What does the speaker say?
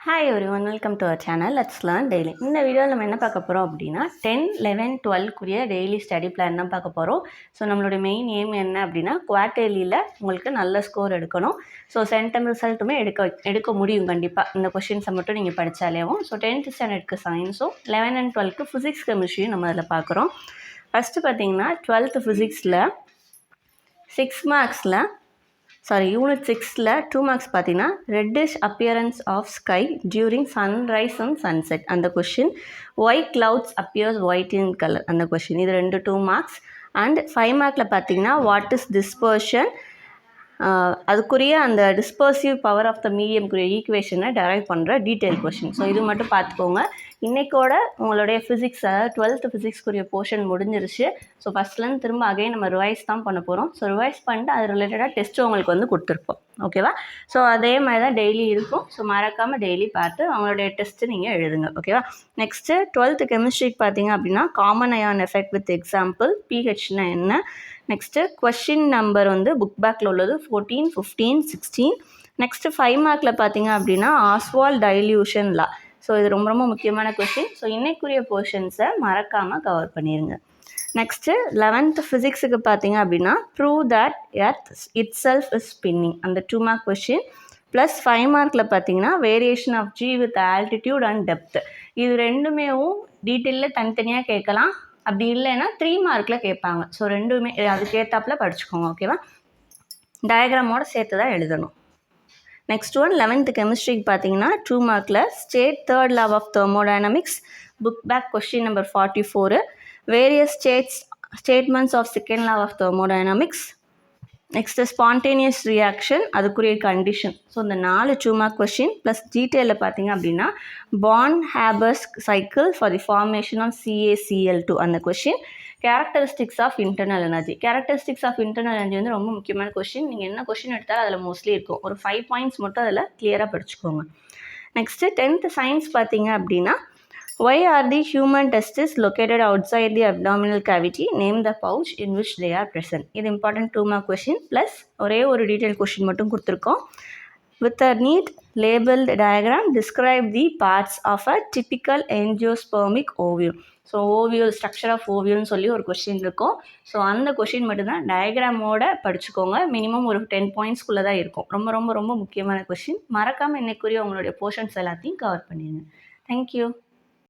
Hi everyone, welcome to our channel let's learn daily. இந்த வீடியோவில் நம்ம என்ன பார்க்க போகிறோம் அப்படின்னா 10, 11, 12 டெய்லி ஸ்டடி பிளான் தான் பார்க்க போகிறோம். ஸோ நம்மளுடைய மெயின் எய்ம் என்ன அப்படின்னா குவார்ட்டர்லியில் உங்களுக்கு நல்ல ஸ்கோர் எடுக்கணும். ஸோ சென்டம் ரிசல்ட்டுமே எடுக்க முடியும் கண்டிப்பாக, இந்த கொஷின்ஸை மட்டும் நீங்கள் படித்தாலேவும். ஸோ 10th ஸ்டாண்டர்டுக்கு சயின்ஸும் 11 and 12க்கு ஃபிசிக்ஸ் கெமிஸ்ட்ரியும் நம்ம அதில் பார்க்குறோம். ஃபஸ்ட்டு பார்த்தீங்கன்னா 12th ஃபிசிக்ஸில் 6 மார்க்ஸில் யூனிட் 6ல் 2 மார்க்ஸ் பார்த்தீங்கன்னா reddish appearance of sky during sunrise and sunset அந்த question. White clouds appears white in colour அந்த கொஷின். இது 2 மார்க்ஸ். அண்ட் 5 மார்க்கில் பார்த்தீங்கன்னா வாட் இஸ் டிஸ்பர்ஷன், அதுக்குரிய அந்த டிஸ்பர்சிவ் பவர் ஆஃப் த மீடியம்க்குரிய ஈக்குவேஷனை டெரைவ் பண்ணுற டீட்டெயில் கொஷின். ஸோ இது மட்டும் பார்த்துக்கோங்க. இன்றைக்கோட உங்களுடைய ஃபிசிக்ஸ், அதாவது 12th ஃபிசிக்ஸ்க்குரிய போர்ஷன் முடிஞ்சிருச்சு. ஸோ ஃபஸ்ட்லேருந்து திரும்ப அகைன் நம்ம ரிவைஸ் தான் பண்ண போகிறோம். ஸோ ரிவைஸ் பண்ணிட்டு அது ரிலேட்டடாக டெஸ்ட்டு உங்களுக்கு வந்து கொடுத்துருப்போம், ஓகேவா? ஸோ அதே மாதிரி தான் டெய்லி இருக்கும். ஸோ மறக்காமல் டெய்லி பார்த்து அவங்களுடைய டெஸ்ட்டு நீங்கள் எழுதுங்க, ஓகேவா? நெக்ஸ்ட்டு 12th கெமிஸ்ட்ரிக்கு பார்த்தீங்க அப்படின்னா common ion effect with example, பிஹெச்னா என்ன. நெக்ஸ்ட்டு கொஷின் நம்பர் வந்து புக் பேக்கில் உள்ளது 14, 15, 16. நெக்ஸ்ட்டு 5 மார்க்கில் பார்த்தீங்க அப்படின்னா ஆஸ்வால்ட் டைல்யூஷன் லா. ஸோ இது ரொம்ப ரொம்ப முக்கியமான கொஷின். ஸோ இன்னைக்குரிய போர்ஷன்ஸை மறக்காமல் கவர் பண்ணிடுங்க. நெக்ஸ்ட்டு 11th ஃபிசிக்ஸுக்கு பார்த்தீங்க அப்படின்னா prove that earth itself is spinning அந்த 2 மார்க் கொஷின். ப்ளஸ் 5 மார்க்கில் பார்த்தீங்கன்னா variation of g with altitude and depth. இது ரெண்டுமேவும் டீட்டெயிலில் தனித்தனியாக கேட்கலாம். அப்படி இல்லைன்னா 3 மார்க்கில் கேட்பாங்க. ஸோ ரெண்டுமே அதுக்கேற்றாப்பில் படிச்சுக்கோங்க, ஓகேவா? டயக்ராமோடு சேர்த்து தான் எழுதணும். நெக்ஸ்ட் ஒன் 11th கெமிஸ்ட்ரிக்கு பார்த்தீங்கன்னா 2 மார்க்கில் state third law of thermodynamics, book back question number 44. Various statements of second law of thermodynamics. Next spontaneous reaction, அதுக்குரிய கண்டிஷன். ஸோ இந்த 4 2 மார்க் கொஷின். ப்ளஸ் டீட்டெயிலில் பார்த்தீங்க அப்படின்னா Born Haber's cycle for the formation of CaCl2 அந்த question. Characteristics of internal energy. Characteristics of internal energy வந்து ரொம்ப முக்கியமான question. நீங்கள் என்ன கொஷின் எடுத்தாலும் அதில் மோஸ்ட்லி இருக்கும். ஒரு 5 பாயிண்ட்ஸ் மட்டும் அதில் கிளியராக படிச்சுக்கோங்க. நெக்ஸ்ட்டு 10th சயின்ஸ் பார்த்தீங்க அப்படின்னா why are the human testes located outside the abdominal cavity? Name the pouch in which they are present. இது important 2 mark question. ப்ளஸ் ஒரே ஒரு டீட்டெயில் கொஷின் மட்டும் கொடுத்துருக்கோம். With a neat labeled diagram, describe the parts of a typical angiospermic ovule. So ovule, structure of ஓவியல்னு சொல்லி ஒரு question இருக்கும். So அந்த கொஷின் மட்டும்தான் டயக்ராமோட படிச்சுக்கோங்க. மினிமம் ஒரு 10 பாயிண்ட்ஸ்குள்ளே தான் இருக்கும். ரொம்ப ரொம்ப ரொம்ப முக்கியமான கொஷின். மறக்காமல் இன்னைக்குரிய உங்களுடைய போர்ஷன்ஸ் எல்லாத்தையும் கவர் பண்ணிடுங்க. தேங்க்யூ.